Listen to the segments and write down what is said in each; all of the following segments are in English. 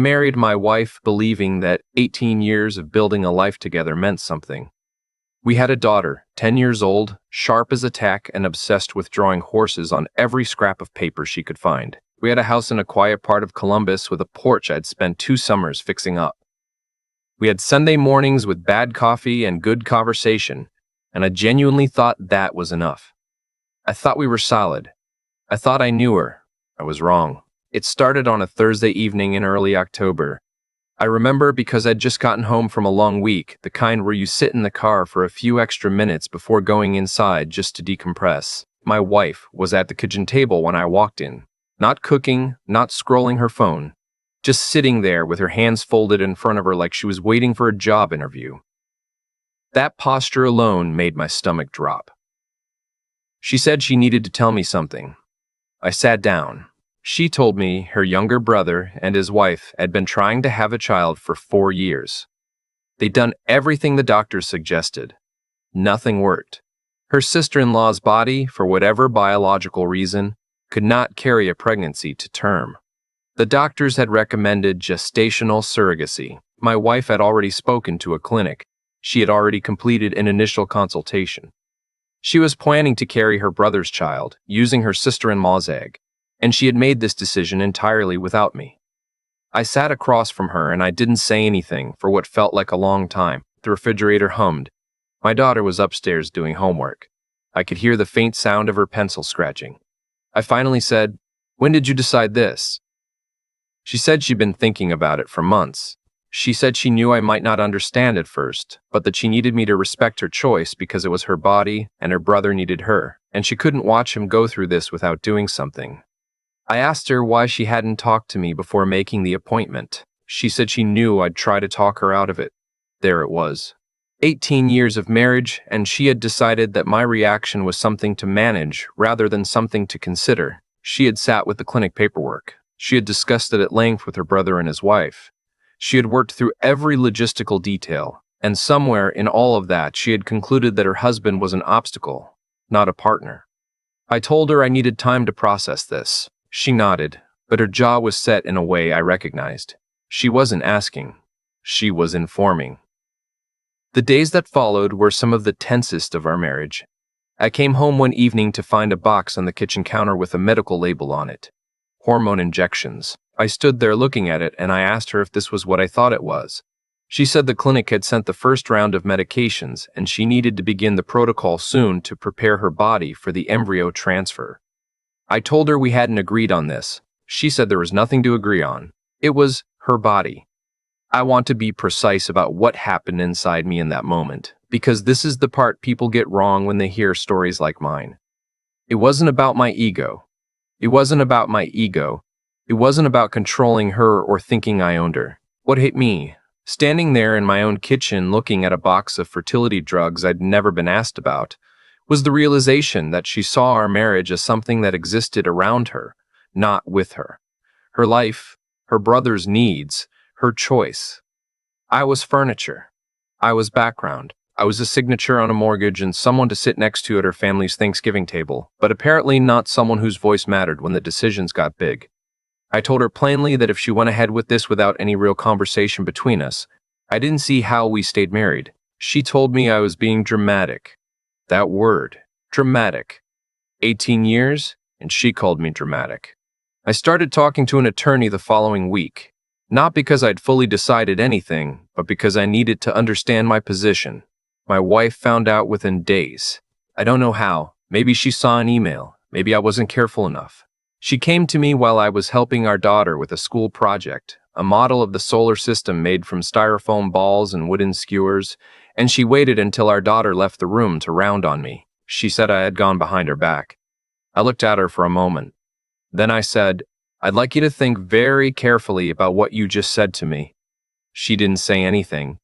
Married my wife believing that 18 years of building a life together meant something. We had a daughter, 10 years old, sharp as a tack and obsessed with drawing horses on every scrap of paper she could find. We had a house in a quiet part of Columbus with a porch I'd spent 2 summers fixing up. We had Sunday mornings with bad coffee and good conversation, and I genuinely thought that was enough. I thought we were solid. I thought I knew her. I was wrong. It started on a Thursday evening in early October. I remember because I'd just gotten home from a long week, the kind where you sit in the car for a few extra minutes before going inside just to decompress. My wife was at the kitchen table when I walked in. Not cooking, not scrolling her phone. Just sitting there with her hands folded in front of her like she was waiting for a job interview. That posture alone made my stomach drop. She said she needed to tell me something. I sat down. She told me her younger brother and his wife had been trying to have a child for 4 years. They'd done everything the doctors suggested. Nothing worked. Her sister-in-law's body, for whatever biological reason, could not carry a pregnancy to term. The doctors had recommended gestational surrogacy. My wife had already spoken to a clinic. She had already completed an initial consultation. She was planning to carry her brother's child, using her sister-in-law's egg, and she had made this decision entirely without me. I sat across from her and I didn't say anything for what felt like a long time. The refrigerator hummed. My daughter was upstairs doing homework. I could hear the faint sound of her pencil scratching. I finally said, "When did you decide this?" She said she'd been thinking about it for months. She said she knew I might not understand at first, but that she needed me to respect her choice because it was her body and her brother needed her, and she couldn't watch him go through this without doing something. I asked her why she hadn't talked to me before making the appointment. She said she knew I'd try to talk her out of it. There it was. 18 years of marriage, and she had decided that my reaction was something to manage rather than something to consider. She had sat with the clinic paperwork. She had discussed it at length with her brother and his wife. She had worked through every logistical detail, and somewhere in all of that she had concluded that her husband was an obstacle, not a partner. I told her I needed time to process this. She nodded, but her jaw was set in a way I recognized. She wasn't asking. She was informing. The days that followed were some of the tensest of our marriage. I came home one evening to find a box on the kitchen counter with a medical label on it. Hormone injections. I stood there looking at it and I asked her if this was what I thought it was. She said the clinic had sent the first round of medications and she needed to begin the protocol soon to prepare her body for the embryo transfer. I told her we hadn't agreed on this. She said there was nothing to agree on. It was her body. I want to be precise about what happened inside me in that moment, because this is the part people get wrong when they hear stories like mine. It wasn't about my ego. It wasn't about my ego. It wasn't about controlling her or thinking I owned her. What hit me, standing there in my own kitchen looking at a box of fertility drugs I'd never been asked about, was the realization that she saw our marriage as something that existed around her, not with her. Her life, her brother's needs, her choice. I was furniture. I was background. I was a signature on a mortgage and someone to sit next to at her family's Thanksgiving table, but apparently not someone whose voice mattered when the decisions got big. I told her plainly that if she went ahead with this without any real conversation between us, I didn't see how we stayed married. She told me I was being dramatic. That word, dramatic. 18 years, and she called me dramatic. I started talking to an attorney the following week, not because I'd fully decided anything, but because I needed to understand my position. My wife found out within days. I don't know how. Maybe she saw an email. Maybe I wasn't careful enough. She came to me while I was helping our daughter with a school project, a model of the solar system made from styrofoam balls and wooden skewers, and she waited until our daughter left the room to round on me. She said I had gone behind her back. I looked at her for a moment. Then I said, "I'd like you to think very carefully about what you just said to me." She didn't say anything.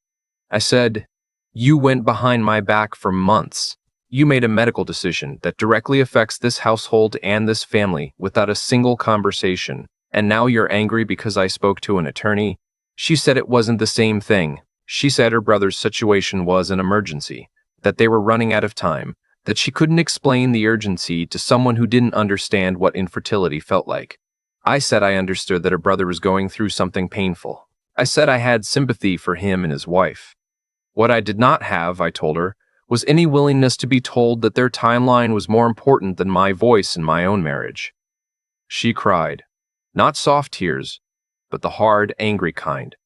I said, "You went behind my back for months. You made a medical decision that directly affects this household and this family without a single conversation, and now you're angry because I spoke to an attorney." She said it wasn't the same thing. She said her brother's situation was an emergency, that they were running out of time, that she couldn't explain the urgency to someone who didn't understand what infertility felt like. I said I understood that her brother was going through something painful. I said I had sympathy for him and his wife. What I did not have, I told her, was any willingness to be told that their timeline was more important than my voice in my own marriage. She cried. Not soft tears, but the hard, angry kind.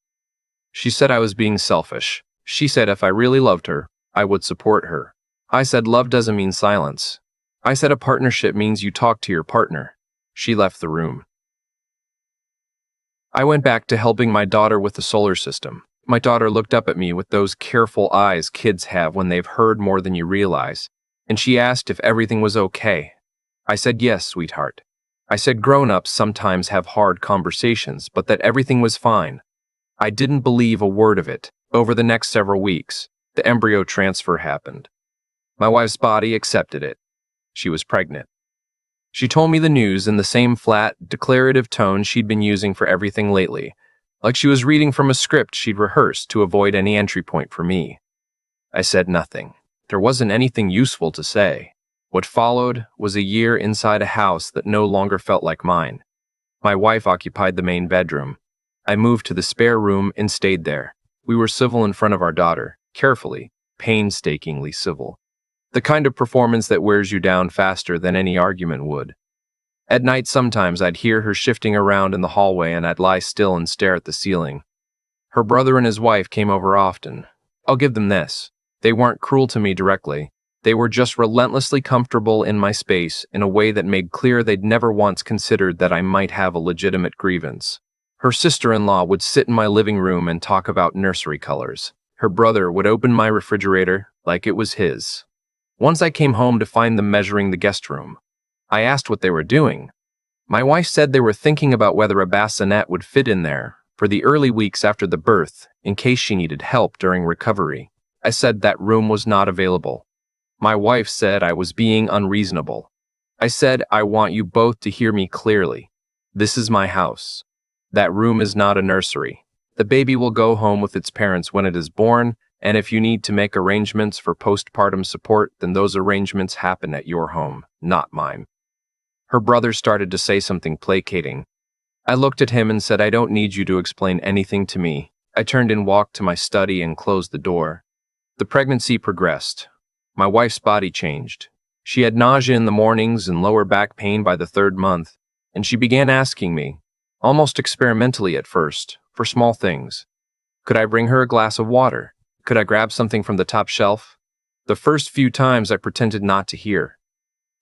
She said I was being selfish. She said if I really loved her, I would support her. I said love doesn't mean silence. I said a partnership means you talk to your partner. She left the room. I went back to helping my daughter with the solar system. My daughter looked up at me with those careful eyes kids have when they've heard more than you realize, and she asked if everything was okay. I said yes, sweetheart. I said grown-ups sometimes have hard conversations, but that everything was fine. I didn't believe a word of it. Over the next several weeks, the embryo transfer happened. My wife's body accepted it. She was pregnant. She told me the news in the same flat, declarative tone she'd been using for everything lately, like she was reading from a script she'd rehearsed to avoid any entry point for me. I said nothing. There wasn't anything useful to say. What followed was a year inside a house that no longer felt like mine. My wife occupied the main bedroom. I moved to the spare room and stayed there. We were civil in front of our daughter, carefully, painstakingly civil. The kind of performance that wears you down faster than any argument would. At night, sometimes I'd hear her shifting around in the hallway and I'd lie still and stare at the ceiling. Her brother and his wife came over often. I'll give them this. They weren't cruel to me directly. They were just relentlessly comfortable in my space in a way that made clear they'd never once considered that I might have a legitimate grievance. Her sister-in-law would sit in my living room and talk about nursery colors. Her brother would open my refrigerator like it was his. Once I came home to find them measuring the guest room. I asked what they were doing. My wife said they were thinking about whether a bassinet would fit in there for the early weeks after the birth in case she needed help during recovery. I said that room was not available. My wife said I was being unreasonable. I said I want you both to hear me clearly. This is my house. That room is not a nursery. The baby will go home with its parents when it is born, and if you need to make arrangements for postpartum support, then those arrangements happen at your home, not mine. Her brother started to say something placating. I looked at him and said, I don't need you to explain anything to me. I turned and walked to my study and closed the door. The pregnancy progressed. My wife's body changed. She had nausea in the mornings and lower back pain by the 3rd month, and she began asking me, almost experimentally at first, for small things. Could I bring her a glass of water? Could I grab something from the top shelf? The first few times I pretended not to hear.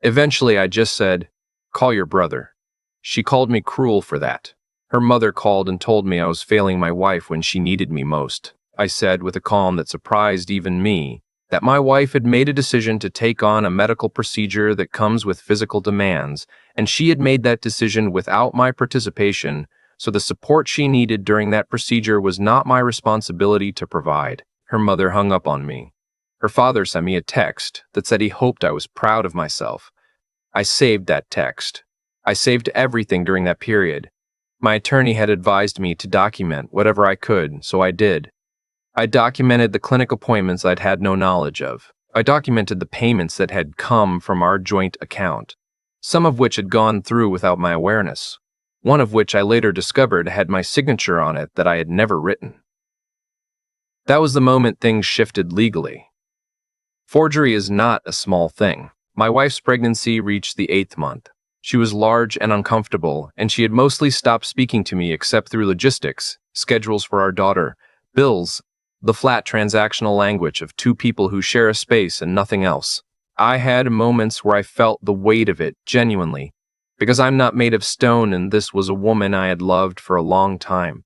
Eventually I just said, call your brother. She called me cruel for that. Her mother called and told me I was failing my wife when she needed me most. I said with a calm that surprised even me, that my wife had made a decision to take on a medical procedure that comes with physical demands, and she had made that decision without my participation, so the support she needed during that procedure was not my responsibility to provide. Her mother hung up on me. Her father sent me a text that said he hoped I was proud of myself. I saved that text. I saved everything during that period. My attorney had advised me to document whatever I could, so I did. I documented the clinic appointments I'd had no knowledge of. I documented the payments that had come from our joint account, some of which had gone through without my awareness, one of which I later discovered had my signature on it that I had never written. That was the moment things shifted legally. Forgery is not a small thing. My wife's pregnancy reached the 8th month. She was large and uncomfortable, and she had mostly stopped speaking to me except through logistics, schedules for our daughter, bills, the flat transactional language of two people who share a space and nothing else. I had moments where I felt the weight of it, genuinely, because I'm not made of stone and this was a woman I had loved for a long time.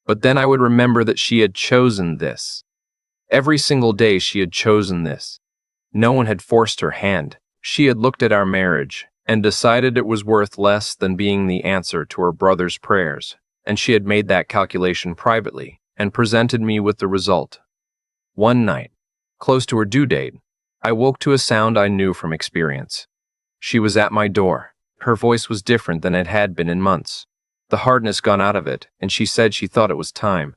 But then I would remember that she had chosen this. Every single day she had chosen this. No one had forced her hand. She had looked at our marriage and decided it was worth less than being the answer to her brother's prayers, and she had made that calculation privately and presented me with the result. One night, close to her due date, I woke to a sound I knew from experience. She was at my door. Her voice was different than it had been in months. The hardness gone out of it, and she said she thought it was time.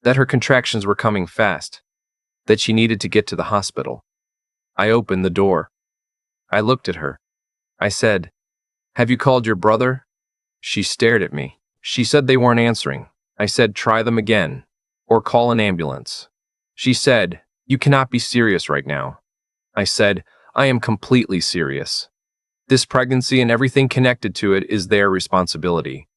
That her contractions were coming fast. That she needed to get to the hospital. I opened the door. I looked at her. I said, "Have you called your brother?" She stared at me. She said they weren't answering. I said, try them again, or call an ambulance. She said, you cannot be serious right now. I said, I am completely serious. This pregnancy and everything connected to it is their responsibility.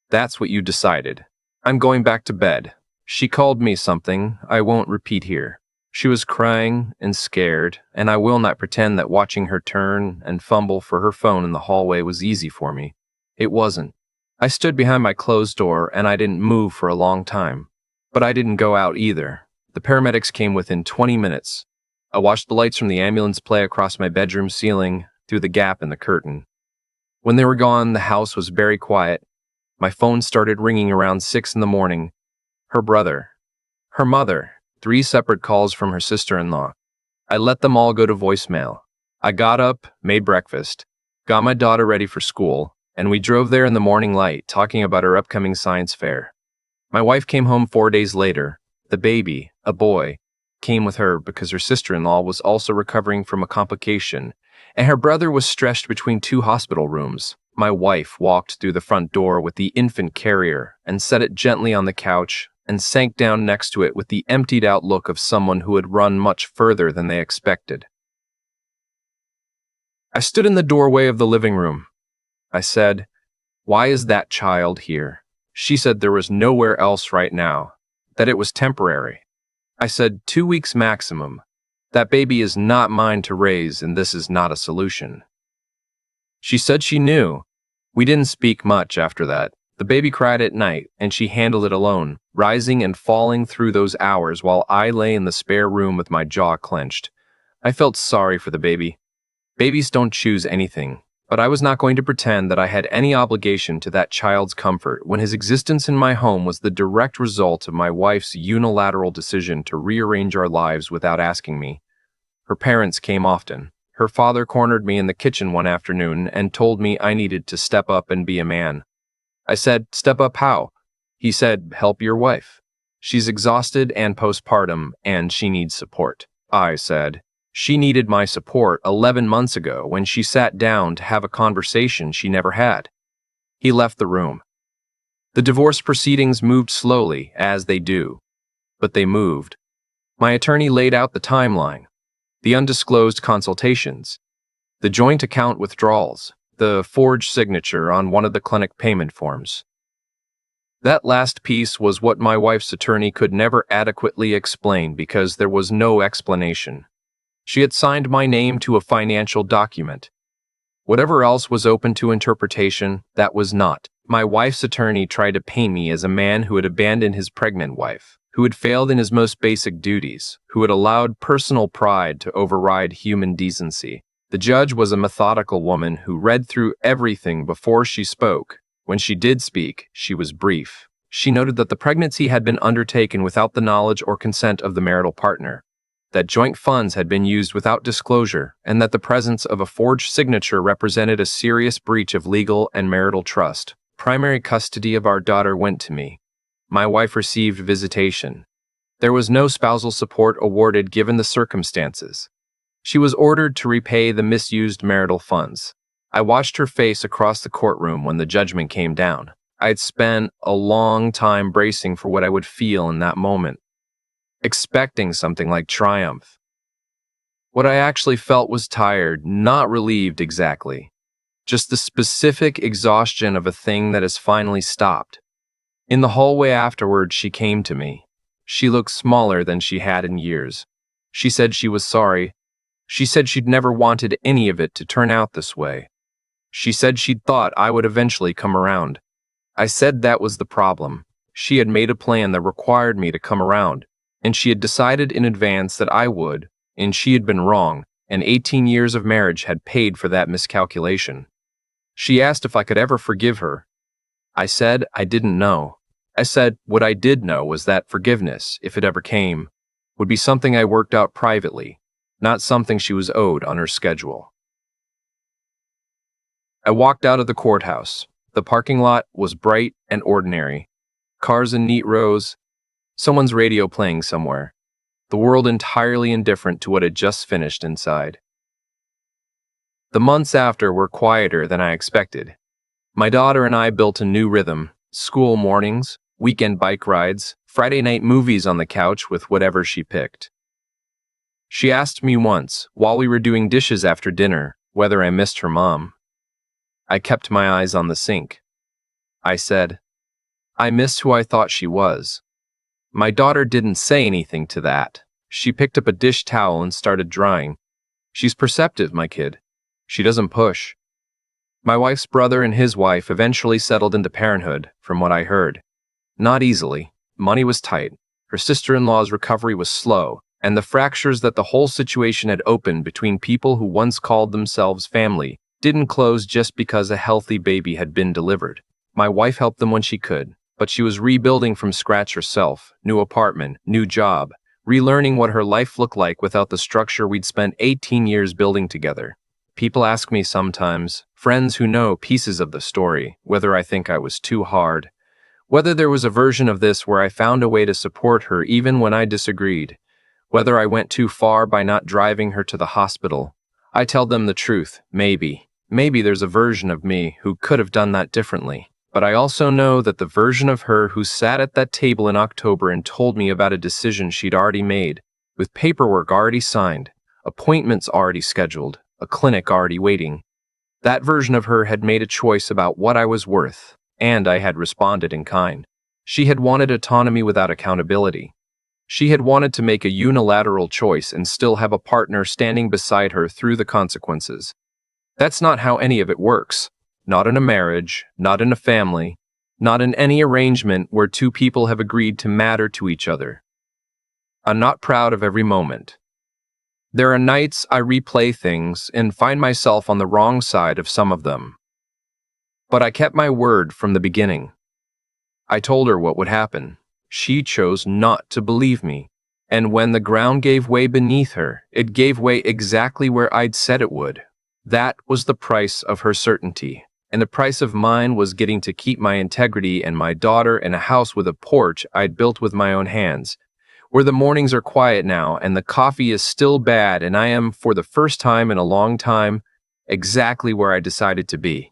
That's what you decided. I'm going back to bed. She called me something I won't repeat here. She was crying and scared, and I will not pretend that watching her turn and fumble for her phone in the hallway was easy for me. It wasn't. I stood behind my closed door and I didn't move for a long time. But I didn't go out either. The paramedics came within 20 minutes. I watched the lights from the ambulance play across my bedroom ceiling through the gap in the curtain. When they were gone, the house was very quiet. My phone started ringing around 6 in the morning. Her brother. Her mother. 3 separate calls from her sister-in-law. I let them all go to voicemail. I got up, made breakfast, got my daughter ready for school, and we drove there in the morning light, talking about our upcoming science fair. My wife came home 4 days later. The baby, a boy, came with her because her sister-in-law was also recovering from a complication, and her brother was stretched between 2 hospital rooms. My wife walked through the front door with the infant carrier and set it gently on the couch and sank down next to it with the emptied-out look of someone who had run much further than they expected. I stood in the doorway of the living room. I said, "Why is that child here?" She said there was nowhere else right now, that it was temporary. I said, 2 weeks maximum. That baby is not mine to raise, and this is not a solution. She said she knew. We didn't speak much after that. The baby cried at night, and she handled it alone, rising and falling through those hours while I lay in the spare room with my jaw clenched. I felt sorry for the baby. Babies don't choose anything, but I was not going to pretend that I had any obligation to that child's comfort when his existence in my home was the direct result of my wife's unilateral decision to rearrange our lives without asking me. Her parents came often. Her father cornered me in the kitchen one afternoon and told me I needed to step up and be a man. I said, "Step up how?" He said, "Help your wife. She's exhausted and postpartum, and she needs support." I said, "She needed my support 11 months ago when she sat down to have a conversation she never had." He left the room. The divorce proceedings moved slowly, as they do. But they moved. My attorney laid out the timeline, the undisclosed consultations, the joint account withdrawals, the forged signature on one of the clinic payment forms. That last piece was what my wife's attorney could never adequately explain because there was no explanation. She had signed my name to a financial document. Whatever else was open to interpretation, that was not. My wife's attorney tried to paint me as a man who had abandoned his pregnant wife, who had failed in his most basic duties, who had allowed personal pride to override human decency. The judge was a methodical woman who read through everything before she spoke. When she did speak, she was brief. She noted that the pregnancy had been undertaken without the knowledge or consent of the marital partner, that joint funds had been used without disclosure, and that the presence of a forged signature represented a serious breach of legal and marital trust. Primary custody of our daughter went to me. My wife received visitation. There was no spousal support awarded given the circumstances. She was ordered to repay the misused marital funds. I watched her face across the courtroom when the judgment came down. I had spent a long time bracing for what I would feel in that moment, expecting something like triumph. What I actually felt was tired, not relieved exactly. Just the specific exhaustion of a thing that has finally stopped. In the hallway afterward, she came to me. She looked smaller than she had in years. She said she was sorry. She said she'd never wanted any of it to turn out this way. She said she'd thought I would eventually come around. I said that was the problem. She had made a plan that required me to come around, and she had decided in advance that I would, and she had been wrong, and 18 years of marriage had paid for that miscalculation. She asked if I could ever forgive her. I said I didn't know. I said what I did know was that forgiveness, if it ever came, would be something I worked out privately, not something she was owed on her schedule. I walked out of the courthouse. The parking lot was bright and ordinary. Cars in neat rows, someone's radio playing somewhere. The world entirely indifferent to what had just finished inside. The months after were quieter than I expected. My daughter and I built a new rhythm: school mornings, weekend bike rides, Friday night movies on the couch with whatever she picked. She asked me once, while we were doing dishes after dinner, whether I missed her mom. I kept my eyes on the sink. I said, I missed who I thought she was. My daughter didn't say anything to that. She picked up a dish towel and started drying. She's perceptive, my kid. She doesn't push. My wife's brother and his wife eventually settled into parenthood, from what I heard. Not easily. Money was tight. Her sister-in-law's recovery was slow, and the fractures that the whole situation had opened between people who once called themselves family didn't close just because a healthy baby had been delivered. My wife helped them when she could, but she was rebuilding from scratch herself: new apartment, new job, relearning what her life looked like without the structure we'd spent 18 years building together. People ask me sometimes, friends who know pieces of the story, whether I think I was too hard, whether there was a version of this where I found a way to support her even when I disagreed, whether I went too far by not driving her to the hospital. I tell them the truth: maybe there's a version of me who could have done that differently. But I also know that the version of her who sat at that table in October and told me about a decision she'd already made, with paperwork already signed, appointments already scheduled, a clinic already waiting, that version of her had made a choice about what I was worth, and I had responded in kind. She had wanted autonomy without accountability. She had wanted to make a unilateral choice and still have a partner standing beside her through the consequences. That's not how any of it works. Not in a marriage, not in a family, not in any arrangement where two people have agreed to matter to each other. I'm not proud of every moment. There are nights I replay things and find myself on the wrong side of some of them. But I kept my word from the beginning. I told her what would happen. She chose not to believe me. And when the ground gave way beneath her, it gave way exactly where I'd said it would. That was the price of her certainty. And the price of mine was getting to keep my integrity and my daughter in a house with a porch I'd built with my own hands, where the mornings are quiet now and the coffee is still bad, and I am, for the first time in a long time, exactly where I decided to be.